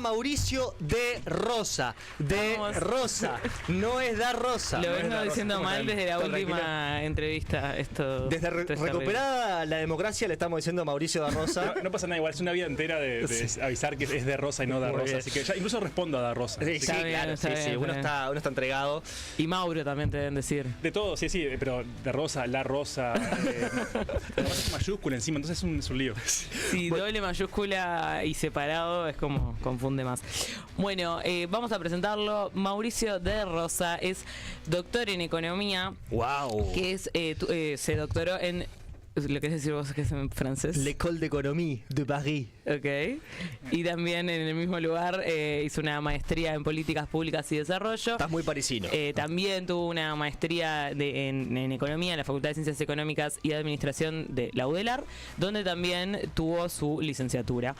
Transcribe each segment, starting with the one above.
Mauricio de Rosa. Rosa. No es Da Rosa. Lo no vengo diciendo mal desde la última entrevista. Desde recuperada la democracia le estamos diciendo Mauricio Da Rosa. No pasa nada, igual es una vida entera de avisar que es de Rosa y no Da Rosa. Así que ya incluso respondo a Da Rosa. Sí, claro, uno está entregado. Y Mauro también te deben decir. De todo, sí, pero de Rosa, La Rosa. La Rosa es mayúscula encima, entonces es un lío. Sí, doble mayúscula y separado es como confunde más. Bueno, vamos a presentarlo. Mauricio de Rosa es doctor en economía. ¡Wow! Que es se doctoró en... ¿Lo querés decir vos que es en francés? L'École d'Économie de Paris. Ok. Y también en el mismo lugar hizo una maestría en políticas públicas y desarrollo. Estás muy parisino. También tuvo una maestría en economía en la Facultad de Ciencias Económicas y Administración de la UDELAR, donde también tuvo su licenciatura.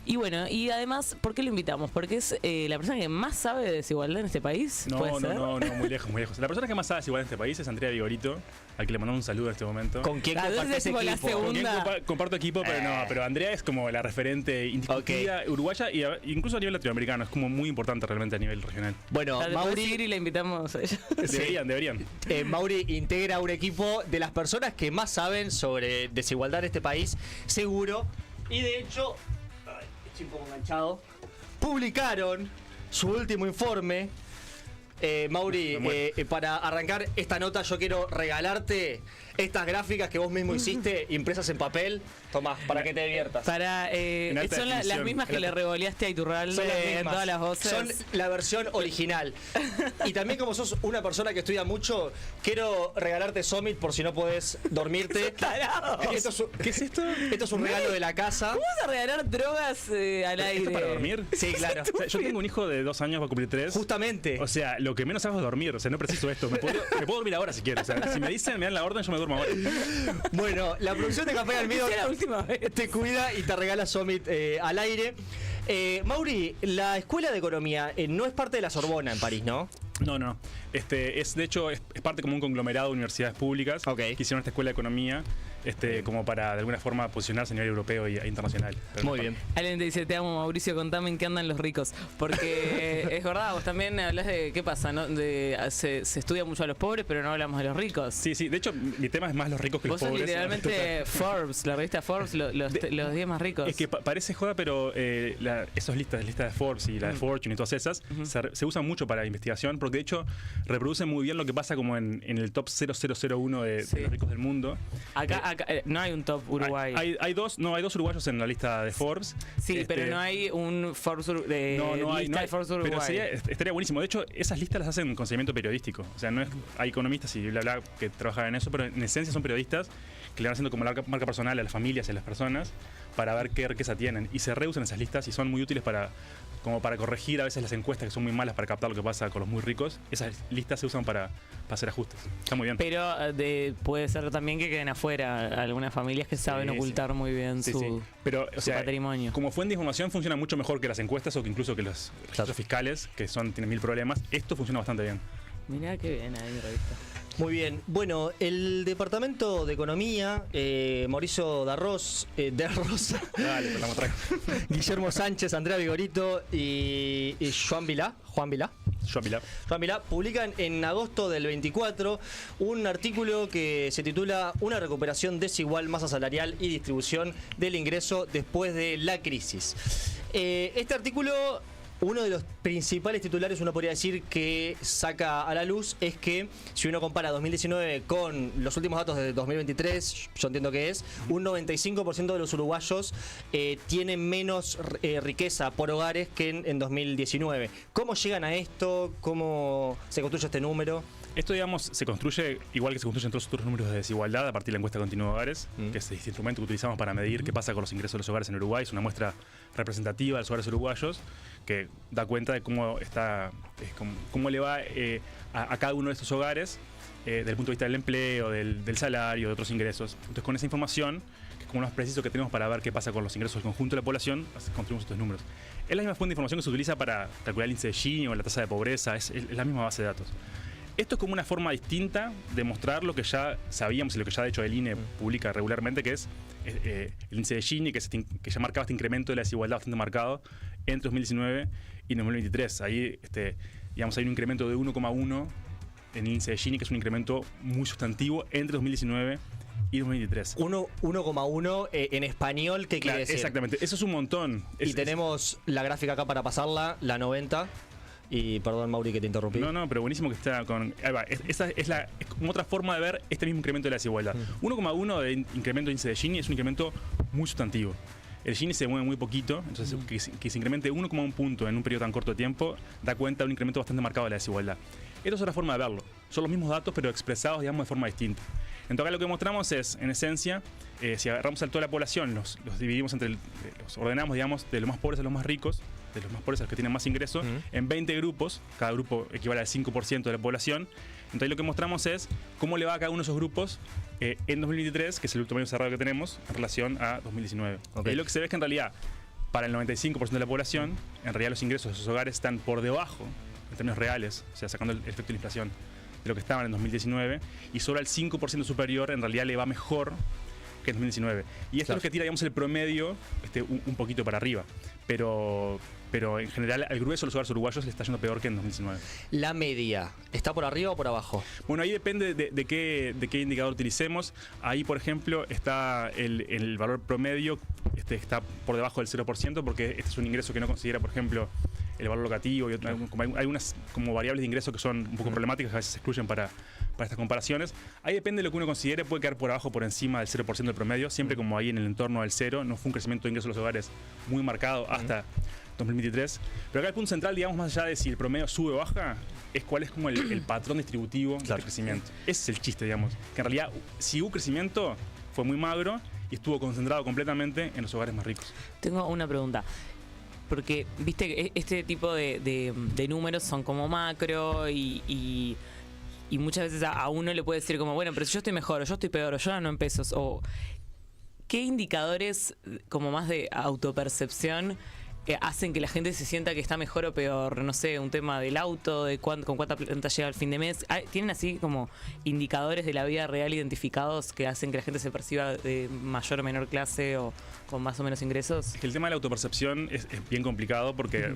Y bueno, y además, ¿por qué lo invitamos? Porque es la persona que más sabe de desigualdad en este país. No, muy lejos, muy lejos. La persona que más sabe de desigualdad en este país es Andrea Vigorito, al que le mandamos un saludo en este momento. ¿Con quién compartes equipo? ¿Con quién comparto equipo? Pero Andrea es como la referente indiscutida uruguaya e incluso a nivel latinoamericano. Es como muy importante realmente a nivel regional. Bueno, Mauri... y la invitamos a ella. Deberían. Mauri integra un equipo de las personas que más saben sobre desigualdad en este país, seguro. Y de hecho... un poco enganchado, publicaron su último informe. Mauri, para arrancar esta nota yo quiero regalarte estas gráficas que vos mismo hiciste, impresas en papel. Tomá, para que te diviertas. Son las mismas que le revoleaste a Iturralde en todas las voces. Son la versión original. Y también, como sos una persona que estudia mucho, quiero regalarte Summit por si no podés dormirte. ¿Qué es esto? Esto es un regalo de la casa. ¿Cómo vas a regalar drogas al aire? ¿Esto para dormir? Sí, claro. O sea, yo tengo un hijo de 2 años, va a cumplir 3. Justamente. O sea, lo que menos hago es dormir. O sea, no preciso esto. Me puedo dormir ahora si quiero. O sea, si me dan la orden, yo me duermo ahora. Bueno, la producción de Café Almido te cuida y te regala Summit al aire. Mauri, la escuela de economía no es parte de la Sorbona en París, ¿no? No. De hecho, es parte como un conglomerado de universidades públicas que hicieron esta escuela de economía como para de alguna forma posicionarse a nivel europeo e internacional. Muy bien. Alguien te dice, te amo Mauricio, contame en qué andan los ricos. Porque es verdad, vos también hablas de qué pasa, ¿no? Se estudia mucho a los pobres, pero no hablamos de los ricos. Sí, de hecho, mi tema es más los ricos que los pobres. Vos sos literalmente Forbes, la revista Forbes, los 10 más ricos. Es que parece joda, pero esas listas de Forbes y la de Fortune y todas esas se usan mucho para investigación, porque de hecho reproducen muy bien lo que pasa como en el top 0001 de los ricos del mundo. Acá no hay un top Uruguay. Hay dos uruguayos en la lista de Forbes. Sí, pero no hay un Forbes de Forbes Uruguay. Pero estaría buenísimo. De hecho, esas listas las hacen con seguimiento periodístico. O sea, no es, hay economistas y bla bla que trabajan en eso, pero en esencia son periodistas que le van haciendo como la marca personal a las familias y a las personas para ver qué riqueza tienen. Y se reusan esas listas y son muy útiles para corregir a veces las encuestas que son muy malas para captar lo que pasa con los muy ricos. Esas listas se usan para hacer ajustes. Está muy bien. Pero puede ser también que queden afuera algunas familias que saben ocultar muy bien su patrimonio. Como fuente de información funciona mucho mejor que las encuestas o que incluso que los registros fiscales, que tienen 1000 problemas. Esto funciona bastante bien. Mirá qué bien ahí, revista. Muy bien. Bueno, el Departamento de Economía, Mauricio de Rosa, Guillermo Sánchez, Andrea Vigorito y Joan Vilá, publican en agosto del 24 un artículo que se titula Una recuperación desigual, masa salarial y distribución del ingreso después de la crisis. Este artículo, uno de los principales titulares, uno podría decir, que saca a la luz es que si uno compara 2019 con los últimos datos de 2023, yo entiendo que es un 95% de los uruguayos tienen menos riqueza por hogares que en 2019. ¿Cómo llegan a esto? ¿Cómo se construye este número? Esto, digamos, se construye igual que se construyen todos los otros números de desigualdad a partir de la encuesta continua de hogares, que es este instrumento que utilizamos para medir qué pasa con los ingresos de los hogares en Uruguay. Es una muestra representativa de los hogares uruguayos que da cuenta de cómo le va a cada uno de estos hogares desde el punto de vista del empleo, del salario, de otros ingresos. Entonces, con esa información, que es como lo más preciso que tenemos para ver qué pasa con los ingresos del conjunto de la población, construimos estos números. Es la misma fuente de información que se utiliza para calcular el índice de Gini o la tasa de pobreza, es la misma base de datos. Esto es como una forma distinta de mostrar lo que ya sabíamos y lo que ya de hecho el INE publica regularmente, que es el índice de Gini, que ya marcaba este incremento de la desigualdad bastante marcado entre 2019 y 2023. Ahí digamos, hay un incremento de 1,1 en el índice de Gini, que es un incremento muy sustantivo entre 2019 y 2023. 1,1 en español, ¿qué quiere decir? Exactamente, eso es un montón. Y tenemos la gráfica acá para pasarla, la 90. Y perdón, Mauri, que te interrumpí. No, pero buenísimo que está con... Ahí va, esa es como otra forma de ver este mismo incremento de la desigualdad. 1,1 de incremento de índice de Gini es un incremento muy sustantivo. El Gini se mueve muy poquito, entonces que se incremente 1,1 punto en un periodo tan corto de tiempo da cuenta de un incremento bastante marcado de la desigualdad. Esto es otra forma de verlo. Son los mismos datos, pero expresados, digamos, de forma distinta. Entonces, acá lo que mostramos es, en esencia, si agarramos a toda la población, los dividimos los ordenamos, digamos, de los más pobres a los más ricos, de los más pobres a los que tienen más ingresos, en 20 grupos, cada grupo equivale al 5% de la población. Entonces, lo que mostramos es cómo le va a cada uno de esos grupos en 2023, que es el último año cerrado que tenemos, en relación a 2019. Okay. Y lo que se ve es que en realidad, para el 95% de la población, en realidad los ingresos de esos hogares están por debajo, en términos reales, o sea, sacando el efecto de la inflación, de lo que estaban en 2019, y solo al 5% superior en realidad le va mejor que en 2019. Y esto es lo que tira, digamos, el promedio un poquito para arriba. Pero en general al grueso de los hogares uruguayos le está yendo peor que en 2019. ¿La media está por arriba o por abajo? Bueno, ahí depende de qué indicador utilicemos. Ahí, por ejemplo, está el valor promedio, está por debajo del 0%, porque este es un ingreso que no considera, por ejemplo, el valor locativo y hay algunas como variables de ingreso que son un poco problemáticas, que a veces se excluyen para estas comparaciones. Ahí depende de lo que uno considere, puede quedar por abajo o por encima del 0% del promedio, siempre como ahí en el entorno del cero. No fue un crecimiento de ingresos de los hogares muy marcado hasta 2023. Pero acá el punto central, digamos, más allá de si el promedio sube o baja, es cuál es como el patrón distributivo del crecimiento. Ese es el chiste, digamos. Que en realidad, si hubo crecimiento, fue muy magro y estuvo concentrado completamente en los hogares más ricos. Tengo una pregunta. Porque, viste, que este tipo de números son como macro y muchas veces a uno le puede decir como, bueno, pero si yo estoy mejor, o yo estoy peor, o yo gano en pesos, o ¿qué indicadores como más de autopercepción hacen que la gente se sienta que está mejor o peor? No sé, un tema del auto, de con cuánta plata llega al fin de mes. ¿Tienen así como indicadores de la vida real identificados que hacen que la gente se perciba de mayor o menor clase o con más o menos ingresos? El tema de la autopercepción es bien complicado porque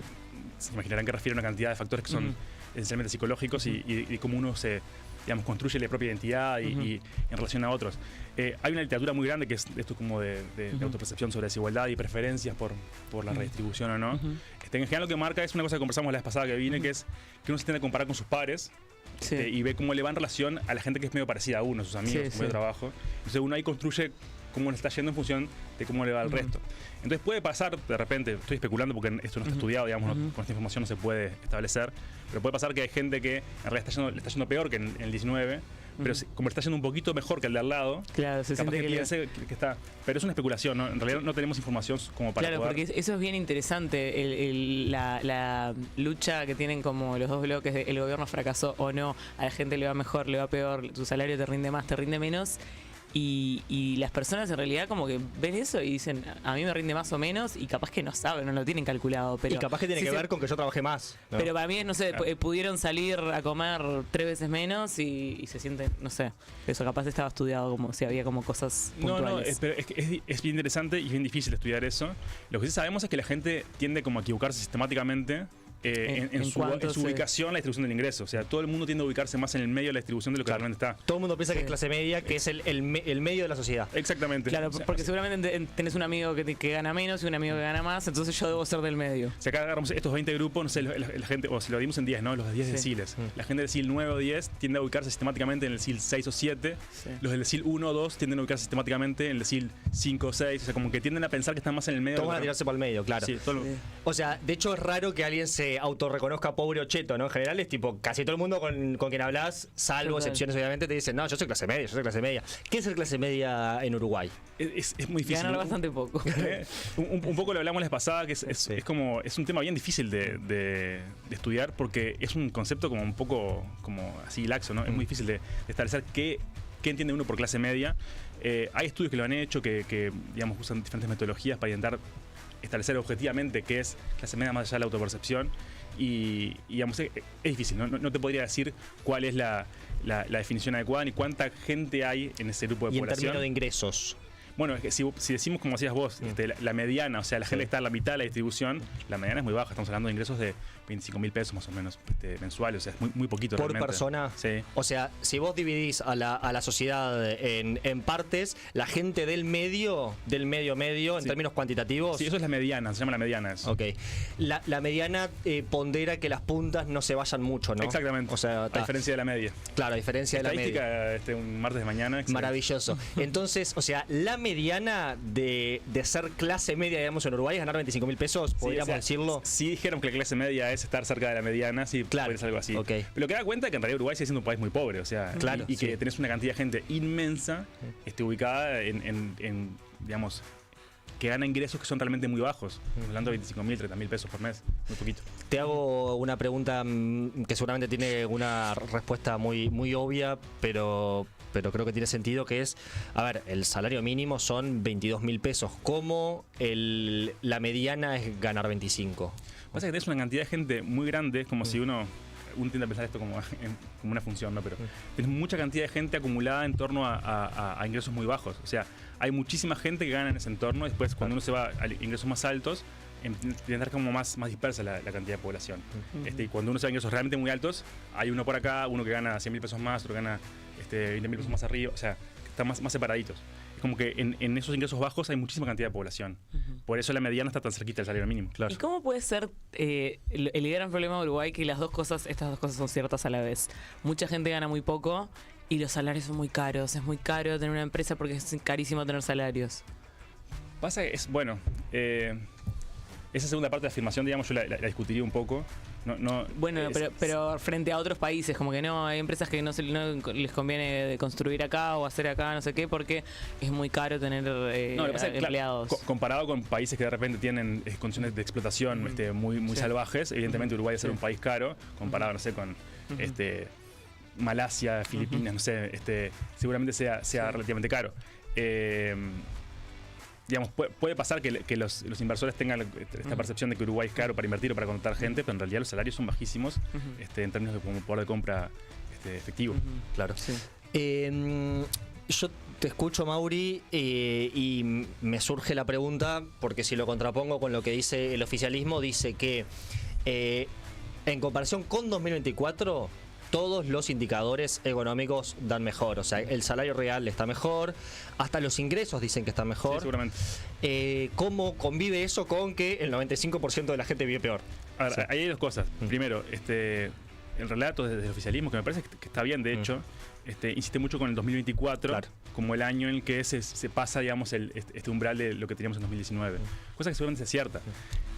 se imaginarán que refiere a una cantidad de factores que son esencialmente psicológicos y cómo uno se, digamos, construye la propia identidad y en relación a otros. Hay una literatura muy grande que es esto como de autopercepción sobre desigualdad y preferencias por la redistribución o no. En general lo que marca es una cosa que conversamos la vez pasada que vine, que es que uno se tiende a comparar con sus pares. Y ve cómo le va en relación a la gente que es medio parecida a uno, sus amigos, su medio de trabajo. Entonces uno ahí construye cómo le está yendo en función de cómo le va al resto. Entonces puede pasar, de repente, estoy especulando porque esto no está estudiado, digamos, con esta información no se puede establecer, pero puede pasar que hay gente que en realidad le está yendo peor que en el 19, pero como le está yendo un poquito mejor que el de al lado, claro, se capaz siente que piense que está... Pero es una especulación, ¿no? En realidad no tenemos información como para claro, poder... porque eso es bien interesante, la lucha que tienen como los dos bloques de el gobierno fracasó o no, a la gente le va mejor, le va peor, tu salario te rinde más, te rinde menos. Y las personas en realidad como que ven eso y dicen, a mí me rinde más o menos, y capaz que no saben, no lo tienen calculado. Pero y capaz que tiene que ver con que yo trabajé más, ¿no? Pero para mí, no sé, pudieron salir a comer 3 veces menos y se sienten, no sé, eso capaz estaba estudiado como si había como cosas puntuales. Pero es bien interesante y es bien difícil estudiar eso. Lo que sí sabemos es que la gente tiende como a equivocarse sistemáticamente en su ubicación, la distribución del ingreso. O sea, todo el mundo tiende a ubicarse más en el medio de la distribución de lo que realmente está. Todo el mundo piensa que es clase media, que es el medio de la sociedad. Exactamente. Claro, porque seguramente tenés un amigo que gana menos y un amigo que gana más, entonces yo debo ser del medio. Si acá agarramos estos 20 grupos, no sé, la gente, o si lo dimos en 10, ¿no? Los de 10 deciles. La gente del decil 9 o 10 tiende a ubicarse sistemáticamente en el decil 6 o 7. Los del decil 1 o 2 tienden a ubicarse sistemáticamente en el decil 5 o 6. O sea, como que tienden a pensar que están más en el medio. Todos van a tirarse para el medio, claro. Sí, o sea, de hecho es raro que alguien se autorreconozca pobre o cheto, ¿no? En general es tipo, casi todo el mundo con quien hablas, salvo excepciones obviamente, te dicen, no, yo soy clase media, yo soy clase media. ¿Qué es el clase media en Uruguay? Es muy difícil. Ganar bastante poco. Un poco lo hablamos la vez pasada, que es como, es un tema bien difícil de estudiar porque es un concepto como un poco como así laxo, ¿no? Es muy difícil de establecer qué entiende uno por clase media. Hay estudios que lo han hecho, que digamos, usan diferentes metodologías para intentar establecer objetivamente qué es clase media más allá de la autopercepción. Y digamos, es difícil, no te podría decir cuál es la definición adecuada ni cuánta gente hay en ese grupo de y población. en términos de ingresos. Bueno, es que si decimos como hacías vos, la mediana, o sea, la gente que está en la mitad de la distribución, la mediana es muy baja. Estamos hablando de ingresos de 25.000 pesos más o menos mensuales, o sea, es muy poquito ¿Por realmente. persona? Sí. O sea, si vos dividís a la sociedad en partes, la gente del medio, en Sí. términos cuantitativos. Sí, eso es la mediana, se llama la mediana eso. Ok. La mediana pondera que las puntas no se vayan mucho, ¿no? Exactamente. O sea, a diferencia de la media. claro, a diferencia de la media. Estadística, un martes de mañana. Excelente. Maravilloso. Entonces, o sea, la mediana de ser clase media, digamos, en Uruguay es ganar 25.000 pesos, Sí, podríamos o sea, decirlo. Si dijéramos que la clase media es estar cerca de la mediana, sí, Claro. puede ser algo así. Ok. Pero lo que da cuenta es que en realidad Uruguay sigue siendo un país muy pobre, o sea, Claro, y que sí. tenés una cantidad de gente inmensa ubicada en, digamos, que gana ingresos que son realmente muy bajos, hablando de 25.000, 30.000 pesos por mes, muy poquito. Te hago una pregunta que seguramente tiene una respuesta muy obvia, pero creo que tiene sentido, que es, a ver, el salario mínimo son 22.000 pesos. ¿Cómo la mediana es ganar 25? Pasa que tenés una cantidad de gente muy grande, es como si uno tiende a pensar esto como una función, ¿no? Pero tenés mucha cantidad de gente acumulada en torno a ingresos muy bajos. O sea, hay muchísima gente que gana en ese entorno. Después, cuando uno se va a ingresos más altos, tiende a estar como más dispersa la cantidad de población. Y cuando uno se va a ingresos realmente muy altos, hay uno por acá, uno que gana 100.000 pesos más, otro que gana 20.000 pesos más arriba. O sea, que están más separaditos. Es como que en esos ingresos bajos hay muchísima cantidad de población. Por eso la mediana está tan cerquita del salario mínimo. ¿Y cómo puede ser el gran problema de Uruguay que estas dos cosas son ciertas a la vez? Mucha gente gana muy poco y los salarios son muy caros. Es muy caro tener una empresa porque es carísimo tener salarios. Pasa que bueno, esa segunda parte de la afirmación, digamos, yo la discutiría un poco. Bueno, pero frente a otros países, como que no, hay empresas que no les conviene construir acá o hacer acá, no sé qué, porque es muy caro tener lo que pasa es que, empleados. Comparado con países que de repente tienen condiciones de explotación muy Sí. salvajes, evidentemente Uruguay es ser un país caro, comparado, no sé, con Malasia, Filipinas, no sé, seguramente sea relativamente caro. Digamos, puede pasar que los inversores tengan esta percepción de que Uruguay es caro para invertir o para contratar gente, pero en realidad los salarios son bajísimos en términos de como poder de compra efectivo. Claro. Sí. Yo te escucho, Mauri, y me surge la pregunta, porque si lo contrapongo con lo que dice el oficialismo, dice que en comparación con 2024, todos los indicadores económicos dan mejor. O sea, el salario real está mejor, hasta los ingresos dicen que están mejor. Sí, seguramente. ¿Cómo convive eso con que el 95% de la gente vive peor? A ver, Sí. ahí hay dos cosas. Primero, el relato desde el oficialismo, que me parece que está bien, de hecho, insiste mucho con el 2024 Claro. como el año en el que se pasa, digamos, este umbral de lo que teníamos en 2019. Cosa que seguramente es cierta.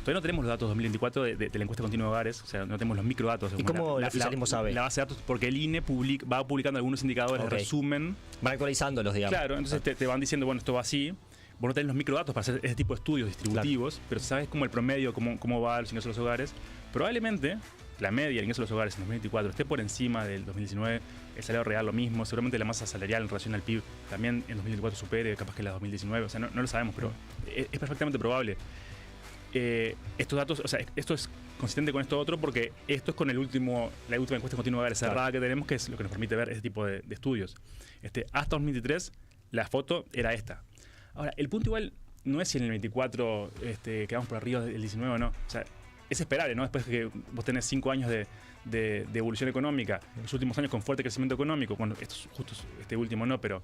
Todavía no tenemos los datos 2024 de la encuesta continua de hogares, o sea, no tenemos los microdatos. ¿Y cómo el oficialismo sabe? La base de datos, porque el INE va publicando algunos indicadores Ok. de resumen. Van actualizándolos, digamos. Claro, entonces te van diciendo, bueno, esto va así. Vos no tenés los microdatos para hacer ese tipo de estudios distributivos, pero sabes como el promedio, cómo va los ingresos de los hogares. Probablemente la media del ingreso de los hogares en 2024 esté por encima del 2019, el salario real lo mismo, seguramente la masa salarial en relación al PIB también en 2024 supere capaz que la 2019, o sea, no lo sabemos, pero es perfectamente probable. Estos datos, o sea, esto es consistente con esto otro porque esto es con la última encuesta continua de hogares cerrada que tenemos, que es lo que nos permite ver ese tipo de estudios. Hasta 2023 la foto era esta. Ahora, el punto igual no es si en el 24 quedamos por arriba del 19 o no. O sea, es esperable, ¿no? Después que vos tenés 5 años de evolución económica, los últimos años con fuerte crecimiento económico, bueno, esto es justo este último no, pero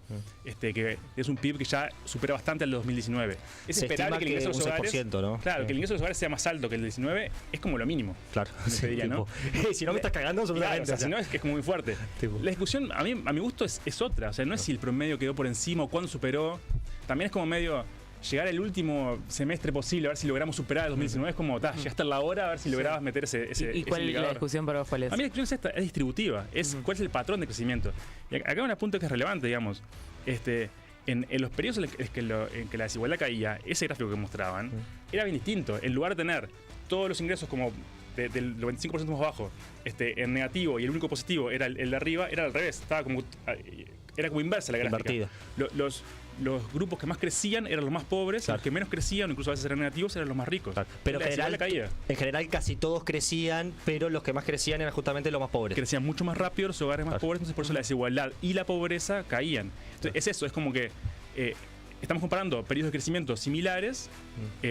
que es un PIB que ya supera bastante al de 2019. Es Se esperable estima que el ingreso de los un hogares, 6%, ¿no? claro, que el ingreso de los hogares sea más alto que el del 19 es como lo mínimo. Claro. Me diría, ¿no? Si no me estás cagando, Claro, absolutamente. o sea, si no es que es como muy fuerte. Tipo. La discusión, a mi gusto, es otra. O sea, no es si el promedio quedó por encima o cuándo superó. También es como medio llegar el último semestre posible, a ver si logramos superar el 2019. Es como, llegaste a la hora, a ver si lograbas meter ese ¿Y cuál es la indicador. discusión para vos? ¿Cuál es? A mí la discusión es esta, es distributiva. Es cuál es el patrón de crecimiento. Y acá hay un punto que es relevante, digamos. En los periodos en que la desigualdad caía, ese gráfico que mostraban era bien distinto. En lugar de tener todos los ingresos como del 25% más bajo en negativo y el único positivo era el de arriba, era al revés. Era como inversa la gráfica. Invertida. los grupos que más crecían eran los más pobres, y los que menos crecían, incluso a veces eran negativos, eran los más ricos. Pero caía. En general casi todos crecían, pero los que más crecían eran justamente los más pobres. Crecían mucho más rápido los hogares más pobres, entonces por eso la desigualdad y la pobreza caían. Entonces, es eso, es como que estamos comparando periodos de crecimiento similares.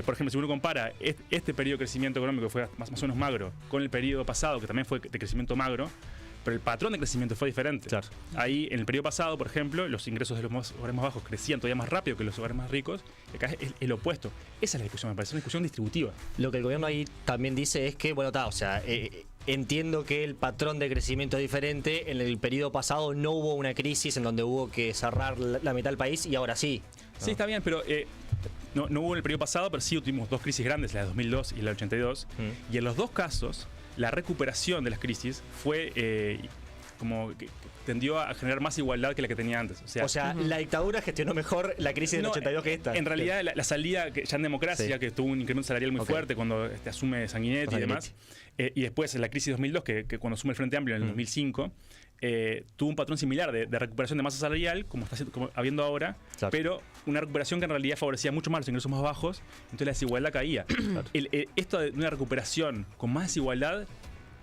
Por ejemplo, si uno compara este periodo de crecimiento económico, que fue más o menos magro, con el periodo pasado, que también fue de crecimiento magro, pero el patrón de crecimiento fue diferente. Claro. Ahí, en el periodo pasado, por ejemplo, los ingresos de los hogares más bajos crecían todavía más rápido que los hogares más ricos. Y acá es el opuesto. Esa es la discusión, me parece, una discusión distributiva. Lo que el gobierno ahí también dice es que, bueno, o sea, entiendo que el patrón de crecimiento es diferente. En el periodo pasado no hubo una crisis en donde hubo que cerrar la mitad del país y ahora sí. Sí, está bien, pero no hubo en el periodo pasado, pero sí tuvimos dos crisis grandes, la de 2002 y la del 82. Y en los dos casos, la recuperación de las crisis fue como que tendió a generar más igualdad que la que tenía antes. O sea, la dictadura gestionó mejor la crisis del 82 que esta. En realidad, la salida ya en democracia, Sí. que tuvo un incremento salarial muy fuerte cuando asume Sanguinetti y demás, y después en la crisis de 2002, que cuando asume el Frente Amplio en el 2005, tuvo un patrón similar de recuperación de masa salarial, como está habiendo ahora, Claro. pero una recuperación que en realidad favorecía mucho más los ingresos más bajos, entonces la desigualdad caía. Esto de una recuperación con más desigualdad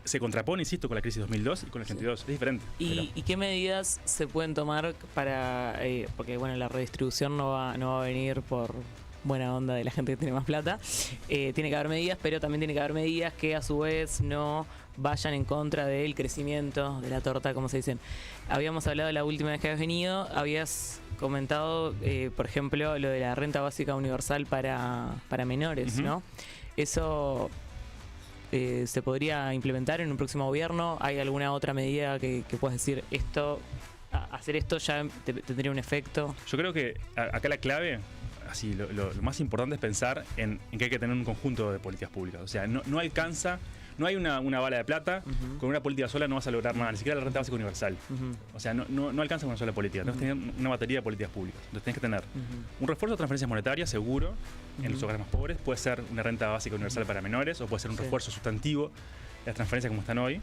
se contrapone, insisto, con la crisis de 2002 y con el 82. Es diferente. ¿Y qué medidas se pueden tomar para...? Porque, bueno, la redistribución no va a venir por buena onda de la gente que tiene más plata. Tiene que haber medidas, pero también tiene que haber medidas que, a su vez, no vayan en contra del crecimiento de la torta, como se dicen. Habíamos hablado la última vez que habías venido, habías comentado, por ejemplo, lo de la renta básica universal para menores, ¿no? Eso... ¿se podría implementar en un próximo gobierno? ¿Hay alguna otra medida que puedas decir hacer esto ya tendría un efecto? Yo creo que acá la clave, así, lo más importante es pensar en que hay que tener un conjunto de políticas públicas. O sea, no alcanza, no hay una bala de plata, con una política sola no vas a lograr nada, ni siquiera la renta básica universal. O sea, no alcanza con una sola política, tienes que tener una batería de políticas públicas. Entonces tienes que tener un refuerzo de transferencias monetarias, seguro, en los hogares más pobres, puede ser una renta básica universal para menores, o puede ser un refuerzo sustantivo de las transferencias como están hoy,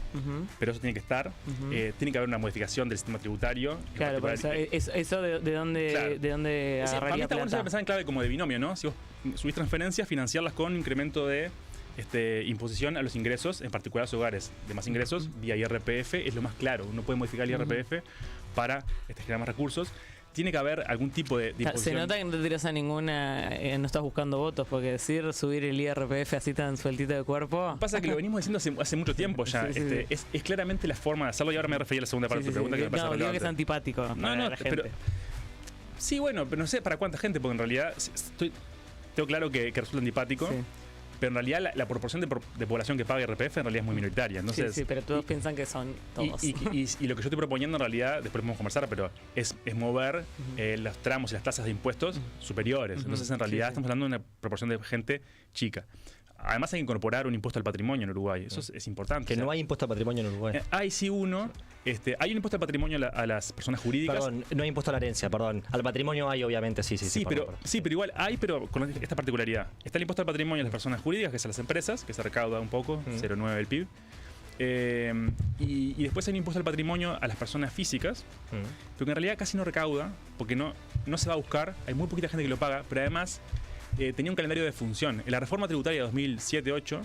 pero eso tiene que estar. Tiene que haber una modificación del sistema tributario. Claro, por eso de dónde, claro. ¿de dónde Para mí agarraría está bueno plata? pensar en clave como de binomio, ¿no? Si vos subís transferencias, financiarlas con incremento de imposición a los ingresos, en particular a los hogares de más ingresos, vía IRPF, es lo más claro. Uno puede modificar el IRPF para generar más recursos. Tiene que haber algún tipo de imposición. Se nota que no te tiras a ninguna, no estás buscando votos, porque decir subir el IRPF así tan sueltito de cuerpo... Pasa que lo venimos diciendo hace mucho tiempo ya. Sí. Es claramente la forma de hacerlo, y ahora me refería a la segunda parte de tu pregunta, que me parece No, digo que es relevante. antipático para la gente. Pero, sí, bueno, pero no sé para cuánta gente, porque en realidad tengo claro que resulta antipático. Sí. Pero en realidad la proporción de población que paga IRPF en realidad es muy minoritaria. Entonces, Sí, pero todos piensan que son todos. Y lo que yo estoy proponiendo en realidad, después podemos conversar, pero es mover los tramos y las tasas de impuestos superiores. Entonces en realidad estamos hablando de una proporción de gente chica. Además hay que incorporar un impuesto al patrimonio en Uruguay. Eso es importante. Que no hay impuesto al patrimonio en Uruguay. Hay sí uno. Hay un impuesto al patrimonio a las personas jurídicas. Perdón, no hay impuesto a la herencia, perdón. Al patrimonio hay, obviamente, sí. Pero igual hay, pero con esta particularidad. Está el impuesto al patrimonio a las personas jurídicas, que es a las empresas, que se recauda un poco, 0,9 del PIB. Y después hay un impuesto al patrimonio a las personas físicas, pero que en realidad casi no recauda, porque no se va a buscar. Hay muy poquita gente que lo paga, pero además tenía un calendario de función. En la reforma tributaria de 2007-2008